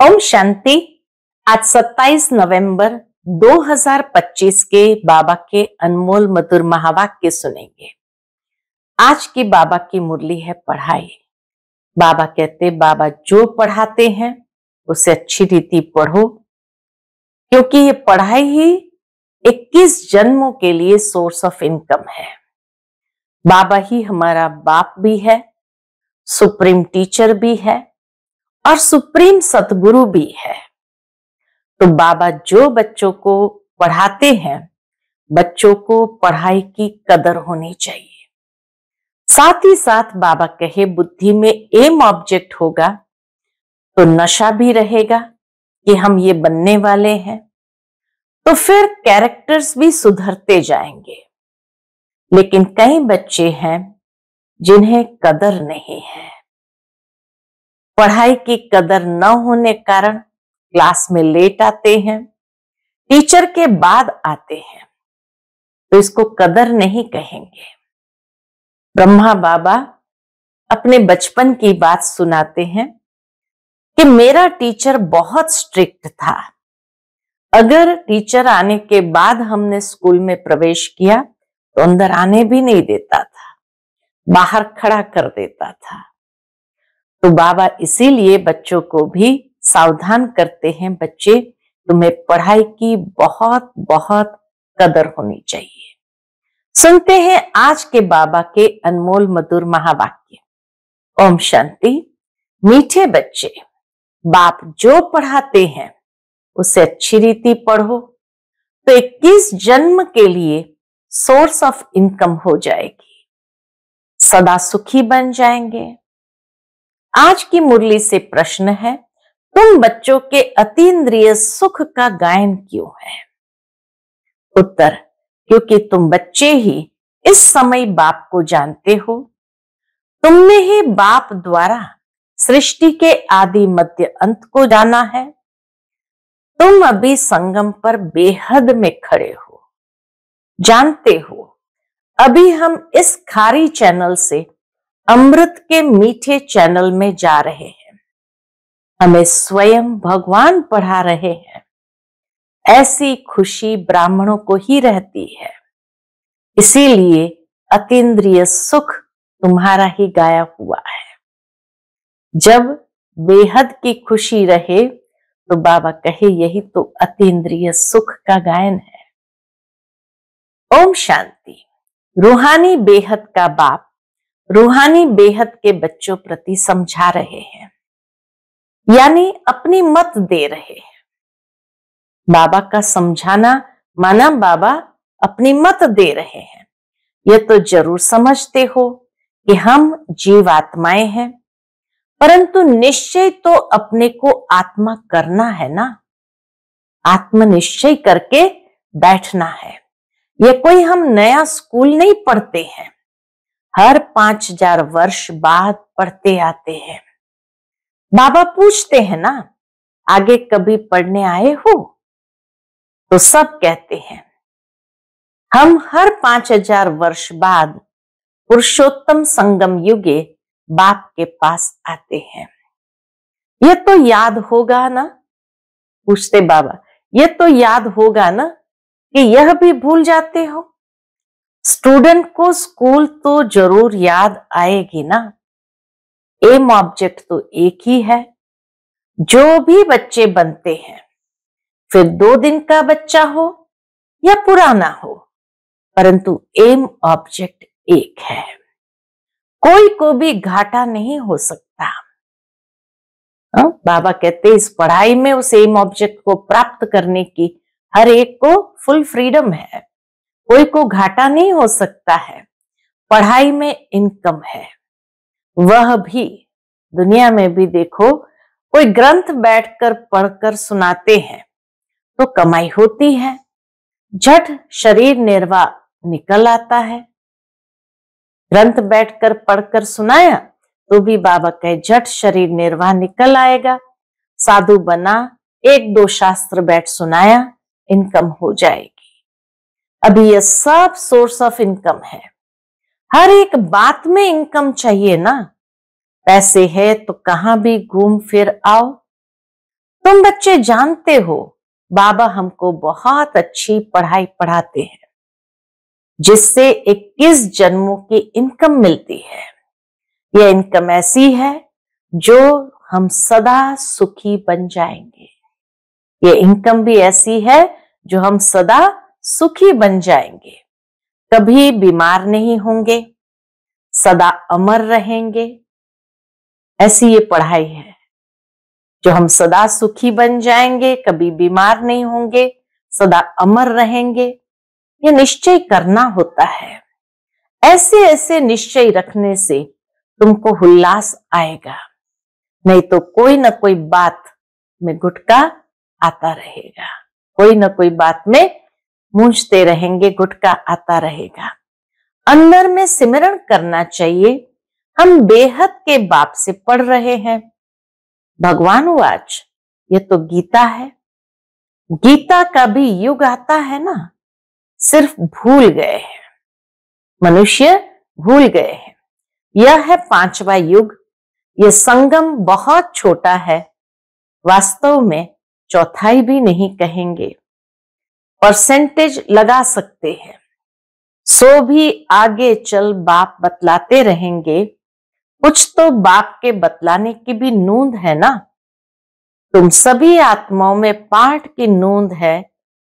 ओम शांति। आज 27 नवंबर 2025 के बाबा के अनमोल मधुर महावाक्य सुनेंगे। आज की बाबा की मुरली है पढ़ाई। बाबा कहते, बाबा जो पढ़ाते हैं उसे अच्छी रीति पढ़ो, क्योंकि ये पढ़ाई ही 21 जन्मों के लिए सोर्स ऑफ इनकम है। बाबा ही हमारा बाप भी है, सुप्रीम टीचर भी है और सुप्रीम सतगुरु भी है। तो बाबा जो बच्चों को पढ़ाते हैं, बच्चों को पढ़ाई की कदर होनी चाहिए। साथ ही साथ बाबा कहे, बुद्धि में एम ऑब्जेक्ट होगा तो नशा भी रहेगा कि हम ये बनने वाले हैं, तो फिर कैरेक्टर्स भी सुधरते जाएंगे। लेकिन कई बच्चे हैं जिन्हें कदर नहीं है। पढ़ाई की कदर न होने कारण क्लास में लेट आते हैं, टीचर के बाद आते हैं, तो इसको कदर नहीं कहेंगे। ब्रह्मा बाबा अपने बचपन की बात सुनाते हैं कि मेरा टीचर बहुत स्ट्रिक्ट था। अगर टीचर आने के बाद हमने स्कूल में प्रवेश किया तो अंदर आने भी नहीं देता था, बाहर खड़ा कर देता था। तो बाबा इसीलिए बच्चों को भी सावधान करते हैं, बच्चे तुम्हें पढ़ाई की बहुत बहुत कदर होनी चाहिए। सुनते हैं आज के बाबा के अनमोल मधुर महावाक्य। ओम शांति। मीठे बच्चे, बाप जो पढ़ाते हैं उसे अच्छी रीति पढ़ो तो 21 जन्म के लिए सोर्स ऑफ इनकम हो जाएगी, सदा सुखी बन जाएंगे। आज की मुरली से प्रश्न है, तुम बच्चों के अतीन्द्रिय सुख का गायन क्यों है? उत्तर, क्योंकि तुम बच्चे ही इस समय बाप को जानते हो। तुमने ही बाप द्वारा सृष्टि के आदि मध्य अंत को जाना है। तुम अभी संगम पर बेहद में खड़े हो, जानते हो अभी हम इस खारी चैनल से अमृत के मीठे चैनल में जा रहे हैं। हमें स्वयं भगवान पढ़ा रहे हैं। ऐसी खुशी ब्राह्मणों को ही रहती है, इसीलिए अतीन्द्रिय सुख तुम्हारा ही गाया हुआ है। जब बेहद की खुशी रहे तो बाबा कहे, यही तो अतीन्द्रिय सुख का गायन है। ओम शांति। रूहानी बेहद का बाप रूहानी बेहद के बच्चों प्रति समझा रहे हैं, यानी अपनी मत दे रहे हैं। बाबा का समझाना माना बाबा अपनी मत दे रहे हैं। यह तो जरूर समझते हो कि हम जीवात्माएं हैं, परंतु निश्चय तो अपने को आत्मा करना है ना। आत्मनिश्चय करके बैठना है। यह कोई हम नया स्कूल नहीं पढ़ते हैं, हर 5000 वर्ष बाद पढ़ते आते हैं। बाबा पूछते हैं ना, आगे कभी पढ़ने आए हो? तो सब कहते हैं हम हर 5000 वर्ष बाद पुरुषोत्तम संगम युगे बाप के पास आते हैं। यह तो याद होगा ना? पूछते बाबा, यह तो याद होगा ना कि यह भी भूल जाते हो? स्टूडेंट को स्कूल तो जरूर याद आएगी ना। एम ऑब्जेक्ट तो एक ही है। जो भी बच्चे बनते हैं, फिर 2 दिन का बच्चा हो या पुराना हो, परंतु एम ऑब्जेक्ट एक है। कोई को भी घाटा नहीं हो सकता। बाबा कहते इस पढ़ाई में उस एम ऑब्जेक्ट को प्राप्त करने की हर एक को फुल फ्रीडम है। कोई को घाटा नहीं हो सकता है। पढ़ाई में इनकम है, वह भी दुनिया में भी देखो, कोई ग्रंथ बैठकर पढ़कर सुनाते हैं तो कमाई होती है, झट शरीर निर्वाह निकल आता है। ग्रंथ बैठकर पढ़कर सुनाया तो भी बाबा कहे झट शरीर निर्वाह निकल आएगा। साधु बना, 1-2 शास्त्र बैठ सुनाया, इनकम हो जाएगी। अभी यह सब सोर्स ऑफ इनकम है। हर एक बात में इनकम चाहिए ना। पैसे है तो कहां भी घूम फिर आओ। तुम बच्चे जानते हो बाबा हमको बहुत अच्छी पढ़ाई पढ़ाते हैं, जिससे 21 जन्मों की इनकम मिलती है। यह इनकम ऐसी है जो हम सदा सुखी बन जाएंगे। ये इनकम भी ऐसी है जो हम सदा सुखी बन जाएंगे, कभी बीमार नहीं होंगे, सदा अमर रहेंगे। ऐसी ये पढ़ाई है जो हम सदा सुखी बन जाएंगे, कभी बीमार नहीं होंगे, सदा अमर रहेंगे। ये निश्चय करना होता है। ऐसे ऐसे निश्चय रखने से तुमको उल्लास आएगा, नहीं तो कोई ना कोई बात में गुटका आता रहेगा, कोई ना कोई बात में मूंझते रहेंगे, गुटका आता रहेगा। अंदर में सिमरण करना चाहिए, हम बेहद के बाप से पढ़ रहे हैं। भगवान वाच, ये तो गीता है। गीता का भी युग आता है ना, सिर्फ भूल गए हैं, मनुष्य भूल गए हैं। यह है 5वां युग। यह संगम बहुत छोटा है, वास्तव में चौथाई भी नहीं कहेंगे, परसेंटेज लगा सकते हैं। सो भी आगे चल बाप बतलाते रहेंगे, कुछ तो बाप के बतलाने की भी नूंद है ना। तुम सभी आत्माओं में पाठ की नूंद है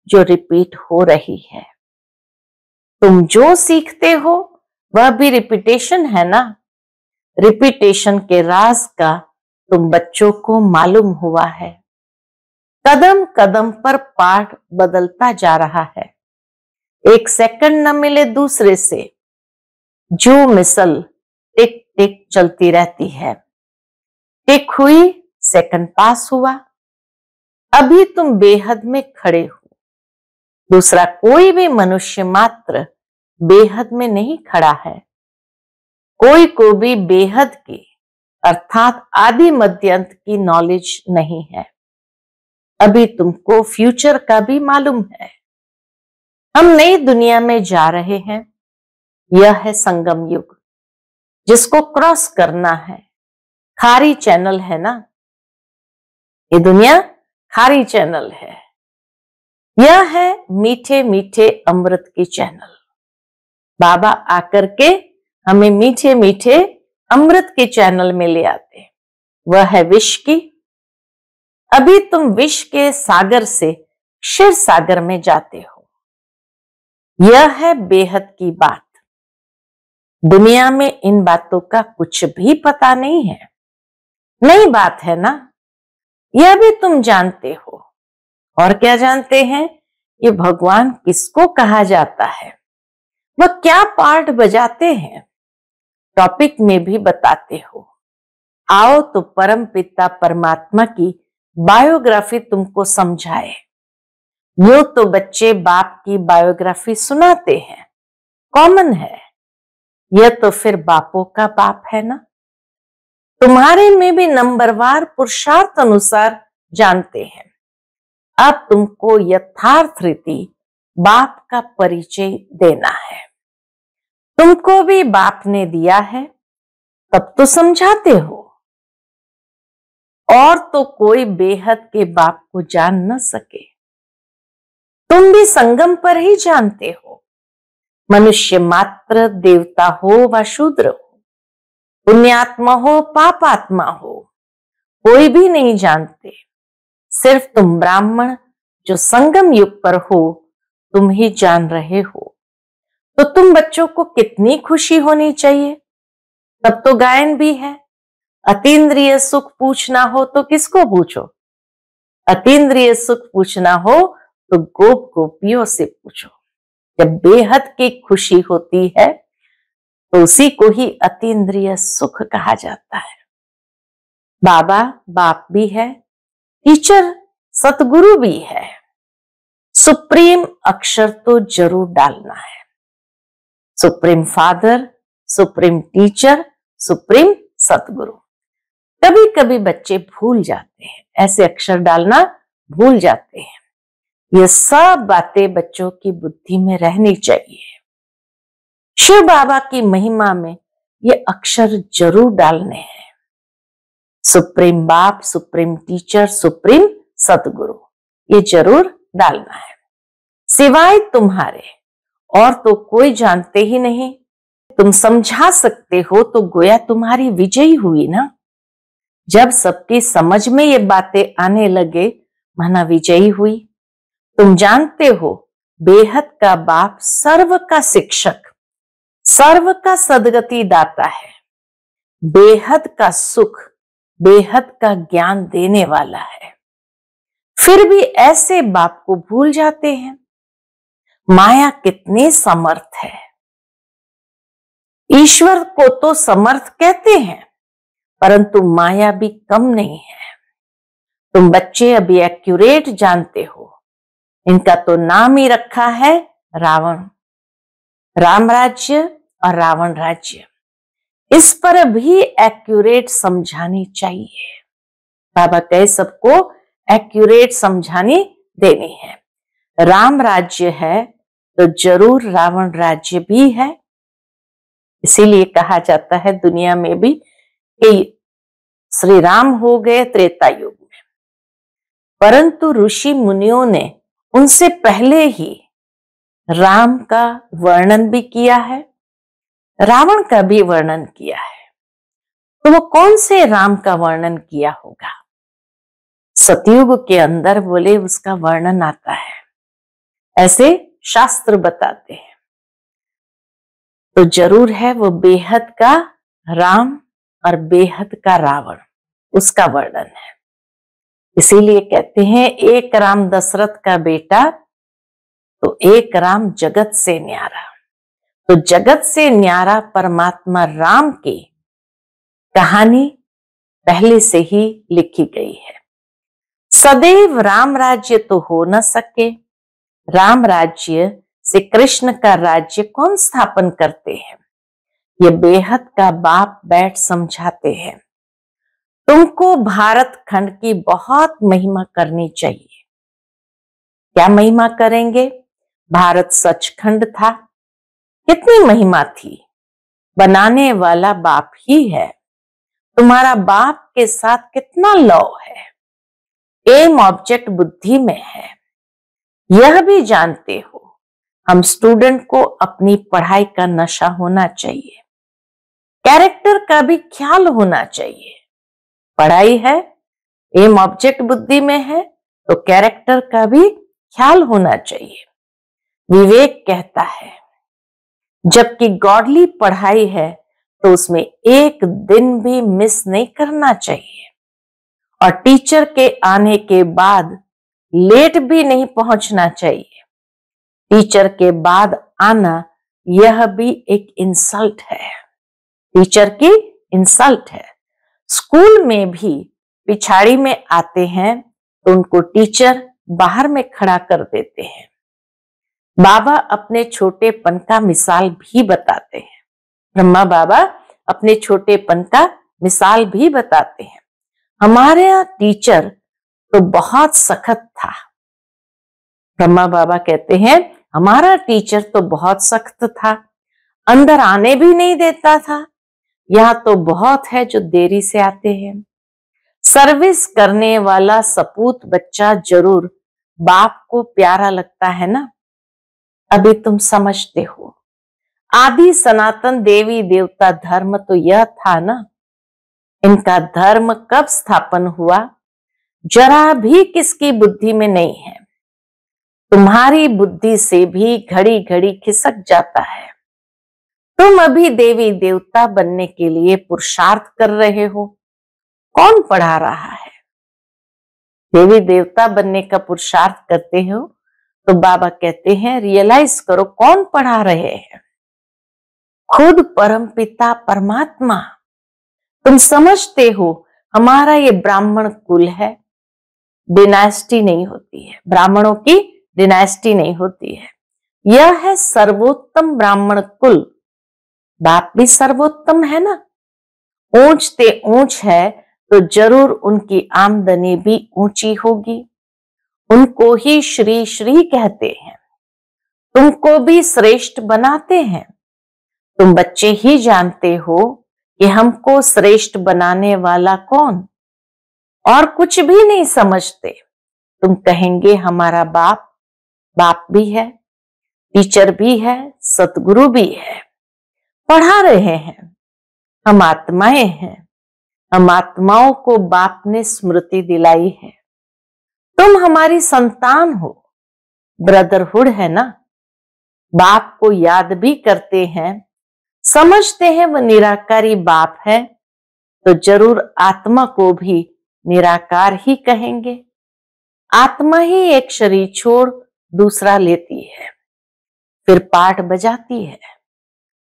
जो रिपीट हो रही है। तुम जो सीखते हो वह भी रिपीटेशन है ना। रिपीटेशन के राज का तुम बच्चों को मालूम हुआ है। कदम कदम पर पाठ बदलता जा रहा है। एक सेकंड न मिले दूसरे से, जो मिसल टिक टिक चलती रहती है। टिक हुई, सेकंड पास हुआ, अभी तुम बेहद में खड़े हो। दूसरा कोई भी मनुष्य मात्र बेहद में नहीं खड़ा है। कोई को भी बेहद की अर्थात आदि मध्य अंत की नॉलेज नहीं है। अभी तुमको फ्यूचर का भी मालूम है। हम नई दुनिया में जा रहे हैं। यह है संगम युग, जिसको क्रॉस करना है। खारी चैनल है ना, ये दुनिया खारी चैनल है। यह है मीठे मीठे अमृत की चैनल। बाबा आकर के हमें मीठे मीठे अमृत के चैनल में ले आते। वह है विष की। अभी तुम विष के सागर से क्षीर सागर में जाते हो। यह है बेहद की बात। दुनिया में इन बातों का कुछ भी पता नहीं है। नई बात है ना, यह भी तुम जानते हो। और क्या जानते हैं? ये भगवान किसको कहा जाता है, वह क्या पार्ट बजाते हैं, टॉपिक में भी बताते हो। आओ तो परम पिता परमात्मा की बायोग्राफी तुमको समझाए। यूं तो बच्चे बाप की बायोग्राफी सुनाते हैं, कॉमन है। यह तो फिर बापों का बाप है ना। तुम्हारे में भी नंबरवार पुरुषार्थ अनुसार जानते हैं। अब तुमको यथार्थ रीति बाप का परिचय देना है। तुमको भी बाप ने दिया है, तब तो समझाते हो। और तो कोई बेहद के बाप को जान न सके। तुम भी संगम पर ही जानते हो। मनुष्य मात्र देवता हो व शूद्र हो, पुण्यात्मा हो पापात्मा हो, कोई भी नहीं जानते। सिर्फ तुम ब्राह्मण जो संगम युग पर हो, तुम ही जान रहे हो। तो तुम बच्चों को कितनी खुशी होनी चाहिए। तब तो गायन भी है, अतीन्द्रिय सुख पूछना हो तो किसको पूछो? अतीन्द्रिय सुख पूछना हो तो गोप गोपियों से पूछो। जब बेहद की खुशी होती है तो उसी को ही अतीन्द्रिय सुख कहा जाता है। बाबा बाप भी है, टीचर सतगुरु भी है। सुप्रीम अक्षर तो जरूर डालना है। Supreme father, supreme teacher, supreme सतगुरु। कभी कभी बच्चे भूल जाते हैं, ऐसे अक्षर डालना भूल जाते हैं। ये सब बातें बच्चों की बुद्धि में रहनी चाहिए। शिव बाबा की महिमा में ये अक्षर जरूर डालने हैं। सुप्रीम बाप, सुप्रीम टीचर, सुप्रीम सतगुरु, ये जरूर डालना है। सिवाय तुम्हारे और तो कोई जानते ही नहीं। तुम समझा सकते हो तो गोया तुम्हारी विजयी हुई ना। जब सबकी समझ में ये बातें आने लगे, माना विजयी हुई। तुम जानते हो बेहद का बाप सर्व का शिक्षक, सर्व का सदगति दाता है, बेहद का सुख, बेहद का ज्ञान देने वाला है। फिर भी ऐसे बाप को भूल जाते हैं। माया कितने समर्थ है। ईश्वर को तो समर्थ कहते हैं, परंतु माया भी कम नहीं है। तुम बच्चे अभी एक्यूरेट जानते हो, इनका तो नाम ही रखा है रावण। राम राज्य और रावण राज्य, इस पर भी एक्यूरेट समझानी चाहिए। बाबा कहे सबको एक्यूरेट समझानी देनी है। राम राज्य है तो जरूर रावण राज्य भी है। इसीलिए कहा जाता है दुनिया में भी कि श्री राम हो गए त्रेता युग में, परंतु ऋषि मुनियों ने उनसे पहले ही राम का वर्णन भी किया है, रावण का भी वर्णन किया है। तो वो कौन से राम का वर्णन किया होगा? सतयुग के अंदर बोले उसका वर्णन आता है, ऐसे शास्त्र बताते हैं। तो जरूर है वो बेहद का राम और बेहद का रावण, उसका वर्णन है। इसीलिए कहते हैं एक राम दशरथ का बेटा तो एक राम जगत से न्यारा। तो जगत से न्यारा परमात्मा राम की कहानी पहले से ही लिखी गई है। सदैव राम राज्य तो हो न सके। राम राज्य से कृष्ण का राज्य कौन स्थापन करते हैं? ये बेहद का बाप बैठ समझाते हैं। तुमको भारत खंड की बहुत महिमा करनी चाहिए। क्या महिमा करेंगे? भारत सचखंड था, कितनी महिमा थी। बनाने वाला बाप ही है। तुम्हारा बाप के साथ कितना लव है, एम ऑब्जेक्ट बुद्धि में है। यह भी जानते हो हम स्टूडेंट को अपनी पढ़ाई का नशा होना चाहिए, कैरेक्टर का भी ख्याल होना चाहिए। पढ़ाई है, एम ऑब्जेक्ट बुद्धि में है, तो कैरेक्टर का भी ख्याल होना चाहिए। विवेक कहता है जबकि गॉडली पढ़ाई है तो उसमें एक दिन भी मिस नहीं करना चाहिए, और टीचर के आने के बाद लेट भी नहीं पहुंचना चाहिए। टीचर के बाद आना यह भी एक इंसल्ट है, टीचर की इंसल्ट है। स्कूल में भी पिछाड़ी में आते हैं तो उनको टीचर बाहर में खड़ा कर देते हैं। बाबा अपने छोटेपन का मिसाल भी बताते हैं। ब्रह्मा बाबा अपने छोटेपन का मिसाल भी बताते हैं। हमारे यहाँ टीचर तो बहुत सख्त था। ब्रह्मा बाबा कहते हैं हमारा टीचर तो बहुत सख्त था, अंदर आने भी नहीं देता था। यहाँ तो बहुत है जो देरी से आते हैं। सर्विस करने वाला सपूत बच्चा जरूर बाप को प्यारा लगता है ना। अभी तुम समझते हो आदि सनातन देवी देवता धर्म तो यह था ना। इनका धर्म कब स्थापन हुआ जरा भी किसकी बुद्धि में नहीं है। तुम्हारी बुद्धि से भी घड़ी घड़ी खिसक जाता है। तुम अभी देवी देवता बनने के लिए पुरुषार्थ कर रहे हो, कौन पढ़ा रहा है? देवी देवता बनने का पुरुषार्थ करते हो तो बाबा कहते हैं रियलाइज करो कौन पढ़ा रहे हैं? खुद परम पिता परमात्मा। तुम समझते हो हमारा ये ब्राह्मण कुल है, डिनास्टी नहीं होती है, ब्राह्मणों की डिनास्टी नहीं होती है। यह है सर्वोत्तम ब्राह्मण कुल। बाप भी सर्वोत्तम है ना। ऊंचते ऊंच है तो जरूर उनकी आमदनी भी ऊंची होगी। उनको ही श्री श्री कहते हैं, तुमको भी श्रेष्ठ बनाते हैं। तुम बच्चे ही जानते हो कि हमको श्रेष्ठ बनाने वाला कौन, और कुछ भी नहीं समझते। तुम कहेंगे हमारा बाप बाप भी है, टीचर भी है, सतगुरु भी है, पढ़ा रहे हैं, हम आत्माएं हैं, हम आत्माओं को बाप ने स्मृति दिलाई है। तुम हमारी संतान हो, ब्रदरहुड है ना। बाप को याद भी करते हैं, समझते हैं वो निराकारी बाप है, तो जरूर आत्मा को भी निराकार ही कहेंगे। आत्मा ही एक शरीर छोड़ दूसरा लेती है, फिर पाठ बजाती है।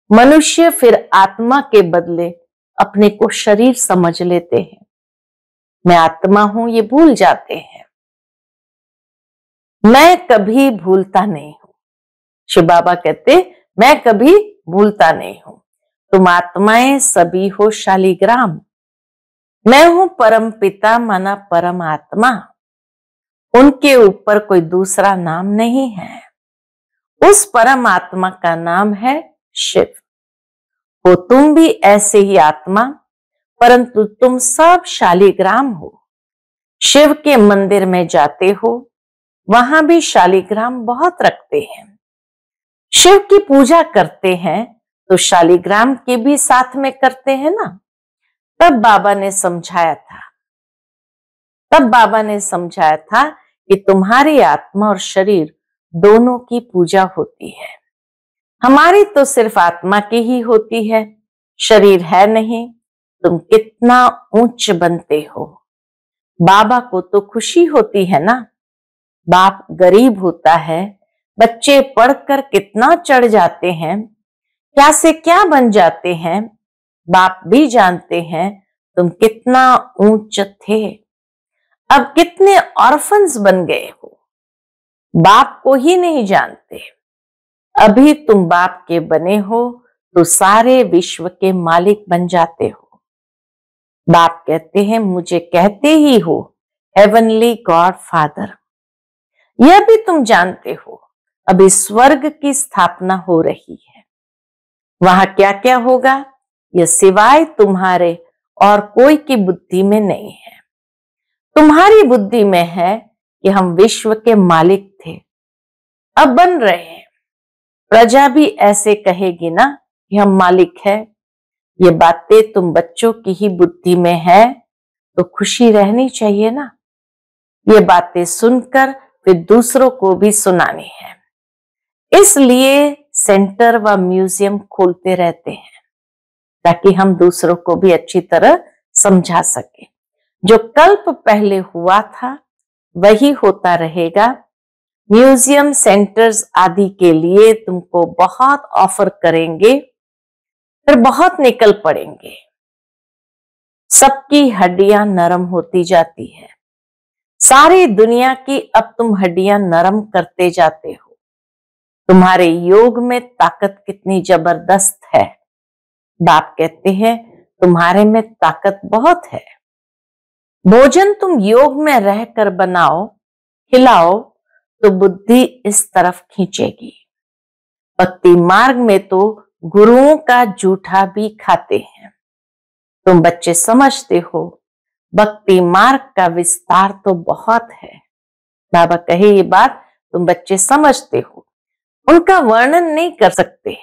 मनुष्य फिर आत्मा के बदले अपने को शरीर समझ लेते हैं। मैं आत्मा हूं ये भूल जाते हैं। मैं कभी भूलता नहीं हूं। शिव बाबा कहते मैं कभी भूलता नहीं हूं। तुम आत्माएं सभी हो शालिग्राम। मैं हूं परम पिता माना परम आत्मा। उनके ऊपर कोई दूसरा नाम नहीं है। उस परम आत्मा का नाम है शिव। हो तुम भी ऐसे ही आत्मा, परंतु तुम सब शालिग्राम हो। शिव के मंदिर में जाते हो, वहां भी शालिग्राम बहुत रखते हैं। शिव की पूजा करते हैं तो शालिग्राम के भी साथ में करते हैं ना। तब बाबा ने समझाया था कि तुम्हारी आत्मा और शरीर दोनों की पूजा होती है। हमारी तो सिर्फ आत्मा की ही होती है, शरीर है नहीं। तुम कितना ऊंच बनते हो। बाबा को तो खुशी होती है ना। बाप गरीब होता है, बच्चे पढ़कर कितना चढ़ जाते हैं, क्या से क्या बन जाते हैं। बाप भी जानते हैं तुम कितना ऊंच थे, अब कितने ऑर्फन्स बन गए हो। बाप को ही नहीं जानते। अभी तुम बाप के बने हो तो सारे विश्व के मालिक बन जाते हो। बाप कहते हैं मुझे कहते ही हो हेवनली गॉड फादर। यह भी तुम जानते हो अभी स्वर्ग की स्थापना हो रही है। वहां क्या क्या होगा यह सिवाय तुम्हारे और कोई की बुद्धि में नहीं है। तुम्हारी बुद्धि में है कि हम विश्व के मालिक थे, अब बन रहे हैं। प्रजा भी ऐसे कहेगी ना कि हम मालिक है। ये बातें तुम बच्चों की ही बुद्धि में है तो खुशी रहनी चाहिए ना। ये बातें सुनकर फिर दूसरों को भी सुनानी है। इसलिए सेंटर व म्यूजियम खोलते रहते हैं ताकि हम दूसरों को भी अच्छी तरह समझा सके। जो कल्प पहले हुआ था वही होता रहेगा। म्यूजियम सेंटर्स आदि के लिए तुमको बहुत ऑफर करेंगे, फिर बहुत निकल पड़ेंगे। सबकी हड्डियां नरम होती जाती है। सारी दुनिया की अब तुम हड्डियां नरम करते जाते हो। तुम्हारे योग में ताकत कितनी जबरदस्त है। बाप कहते हैं तुम्हारे में ताकत बहुत है। भोजन तुम योग में रहकर बनाओ, खिलाओ तो बुद्धि इस तरफ खींचेगी। भक्ति मार्ग में तो गुरुओं का जूठा भी खाते हैं। तुम बच्चे समझते हो भक्ति मार्ग का विस्तार तो बहुत है। बाबा कहे ये बात तुम बच्चे समझते हो, उनका वर्णन नहीं कर सकते।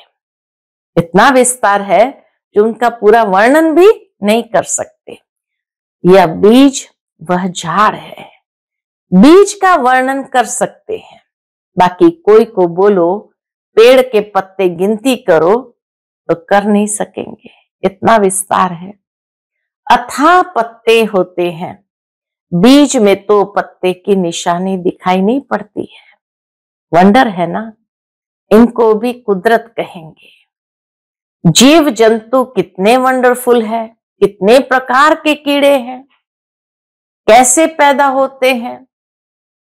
इतना विस्तार है जो उनका पूरा वर्णन भी नहीं कर सकते। यह बीज वह झाड़ है। बीज का वर्णन कर सकते हैं, बाकी कोई को बोलो पेड़ के पत्ते गिनती करो तो कर नहीं सकेंगे, इतना विस्तार है। अथाह पत्ते होते हैं, बीज में तो पत्ते की निशानी दिखाई नहीं पड़ती है। वंडर है ना, इनको भी कुदरत कहेंगे। जीव जंतु कितने वंडरफुल है, कितने प्रकार के कीड़े हैं, कैसे पैदा होते हैं,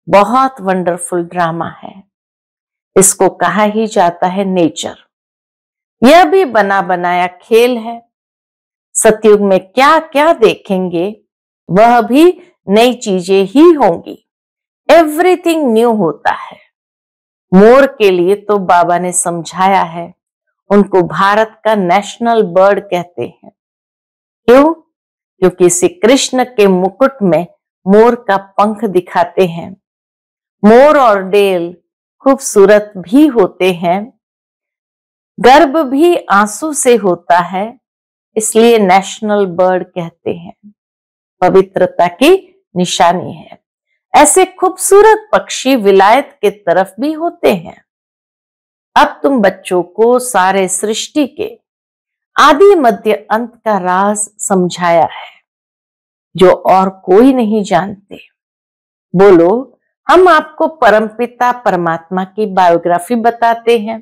बहुत वंडरफुल ड्रामा है। इसको कहा ही जाता है नेचर। यह भी बना बनाया खेल है। सतयुग में क्या क्या देखेंगे वह भी नई चीजें ही होंगी। एवरीथिंग न्यू होता है। मोर के लिए तो बाबा ने समझाया है, उनको भारत का नेशनल बर्ड कहते हैं। क्यों? क्योंकि श्री कृष्ण के मुकुट में मोर का पंख दिखाते हैं मोर और डेल खूबसूरत भी होते हैं। गर्भ भी आंसू से होता है, इसलिए नेशनल बर्ड कहते हैं। पवित्रता की निशानी है। ऐसे खूबसूरत पक्षी विलायत के तरफ भी होते हैं। अब तुम बच्चों को सारे सृष्टि के आदि मध्य अंत का राज समझाया है, जो और कोई नहीं जानते। बोलो, हम आपको परमपिता परमात्मा की बायोग्राफी बताते हैं।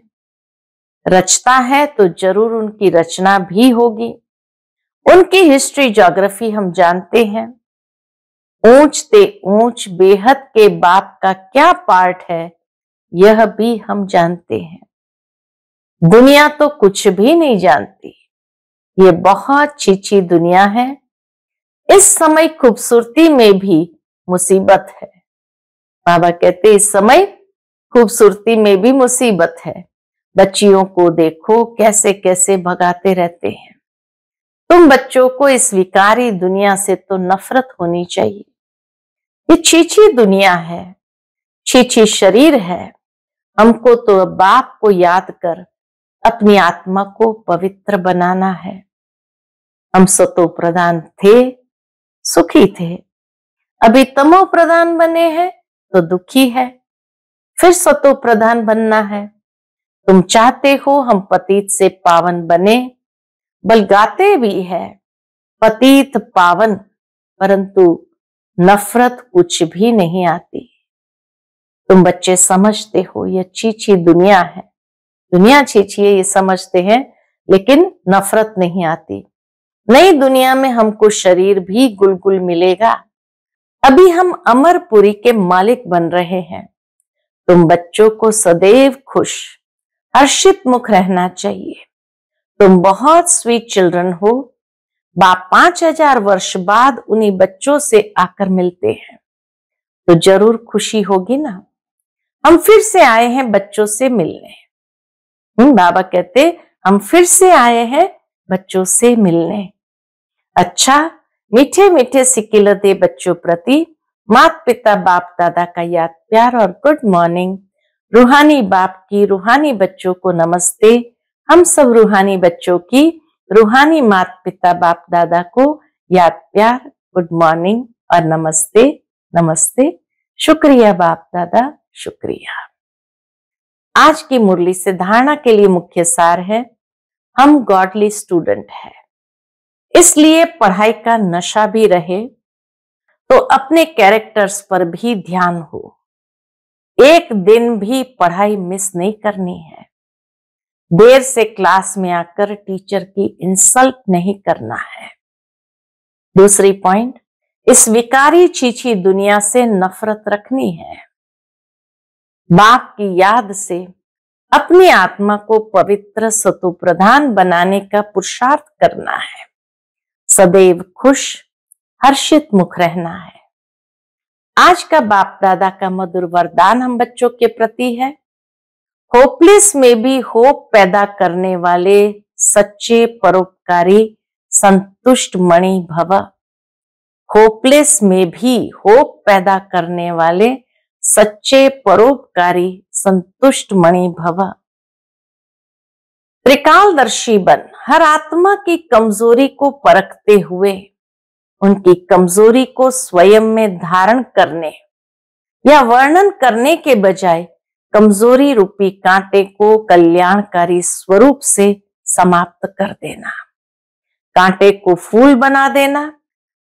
रचता है तो जरूर उनकी रचना भी होगी। उनकी हिस्ट्री ज्योग्राफी हम जानते हैं। ऊंच ते ऊंच बेहद के बाप का क्या पार्ट है, यह भी हम जानते हैं। दुनिया तो कुछ भी नहीं जानती। ये बहुत छीछी दुनिया है। इस समय खूबसूरती में भी मुसीबत है। बाबा कहते इस समय खूबसूरती में भी मुसीबत है। बच्चियों को देखो कैसे कैसे भगाते रहते हैं। तुम बच्चों को इस विकारी दुनिया से तो नफरत होनी चाहिए। ये छीछी दुनिया है, छीछी शरीर है। हमको तो बाप को याद कर अपनी आत्मा को पवित्र बनाना है। हम सतो प्रधान थे, सुखी थे। अभी तमो प्रधान बने हैं तो दुखी है। फिर सतो प्रधान बनना है। तुम चाहते हो हम पतित से पावन बने, बल गाते भी है पतित पावन, परंतु नफरत कुछ भी नहीं आती। तुम बच्चे समझते हो ये छीछी दुनिया है। दुनिया छीछी है ये समझते हैं, लेकिन नफरत नहीं आती। नई दुनिया में हमको शरीर भी गुलगुल मिलेगा। अभी हम अमरपुरी के मालिक बन रहे हैं। तुम बच्चों को सदैव खुश हर्षित मुख रहना चाहिए। तुम बहुत स्वीट चिल्ड्रन हो। बाप 5000 वर्ष बाद उन्हीं बच्चों से आकर मिलते हैं, तो जरूर खुशी होगी ना। हम फिर से आए हैं बच्चों से मिलने। बाबा कहते हम फिर से आए हैं बच्चों से मिलने। अच्छा, मीठे मीठे सिकिल दे बच्चों प्रति माता पिता बाप दादा का याद प्यार और गुड मॉर्निंग। रूहानी बाप की रूहानी बच्चों को नमस्ते। हम सब रूहानी बच्चों की रूहानी माता पिता बाप दादा को याद प्यार, गुड मॉर्निंग और नमस्ते। नमस्ते, शुक्रिया बाप दादा, शुक्रिया। आज की मुरली से धारणा के लिए मुख्य सार है, हम गॉडली स्टूडेंट है, इसलिए पढ़ाई का नशा भी रहे तो अपने कैरेक्टर्स पर भी ध्यान हो। एक दिन भी पढ़ाई मिस नहीं करनी है। देर से क्लास में आकर टीचर की इंसल्ट नहीं करना है। दूसरी पॉइंट, इस विकारी छीछी दुनिया से नफरत रखनी है। बाप की याद से अपनी आत्मा को पवित्र सतो प्रधान बनाने का पुरुषार्थ करना है। सदैव खुश हर्षित मुख रहना है। आज का बाप दादा का मधुर वरदान हम बच्चों के प्रति है, होपलेस में भी होप पैदा करने वाले सच्चे परोपकारी संतुष्ट मणि भव। होपलेस में भी होप पैदा करने वाले सच्चे परोपकारी संतुष्ट मणि भव। त्रिकालदर्शी बन हर आत्मा की कमजोरी को परखते हुए उनकी कमजोरी को स्वयं में धारण करने या वर्णन करने के बजाय कमजोरी रूपी कांटे को कल्याणकारी स्वरूप से समाप्त कर देना, कांटे को फूल बना देना,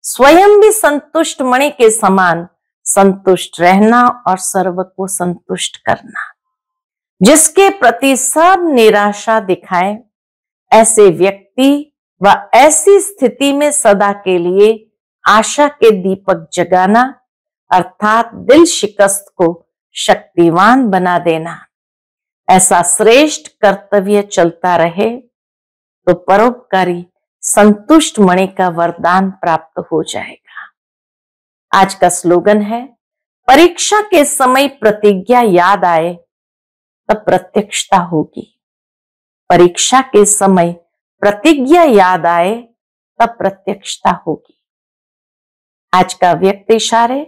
स्वयं भी संतुष्ट मणि के समान संतुष्ट रहना और सर्व को संतुष्ट करना। जिसके प्रति सब निराशा दिखाए, ऐसे व्यक्ति व ऐसी स्थिति में सदा के लिए आशा के दीपक जगाना, अर्थात दिल शिकस्त को शक्तिवान बना देना। ऐसा श्रेष्ठ कर्तव्य चलता रहे तो परोपकारी संतुष्ट मणि का वरदान प्राप्त हो जाएगा। आज का स्लोगन है, परीक्षा के समय प्रतिज्ञा याद आए तब प्रत्यक्षता होगी। परीक्षा के समय प्रतिज्ञा याद आए तब प्रत्यक्षता होगी। आज का व्यक्त इशारे,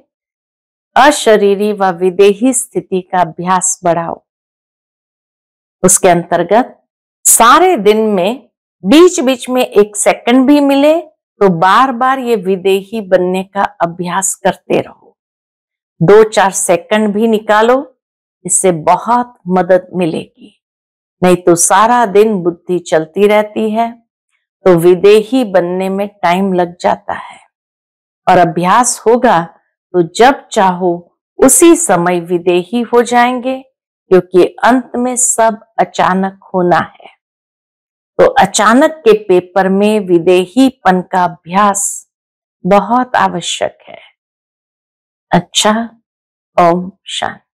अशरीरी व विदेही स्थिति का अभ्यास बढ़ाओ। उसके अंतर्गत सारे दिन में बीच बीच में 1 सेकंड भी मिले तो बार बार ये विदेही बनने का अभ्यास करते रहो। 2-4 सेकंड भी निकालो, इससे बहुत मदद मिलेगी। नहीं तो सारा दिन बुद्धि चलती रहती है तो विदेही बनने में टाइम लग जाता है, और अभ्यास होगा तो जब चाहो उसी समय विदेही हो जाएंगे, क्योंकि अंत में सब अचानक होना है। तो अचानक के पेपर में विदेहीपन का अभ्यास बहुत आवश्यक है। अच्छा, ओम शांति।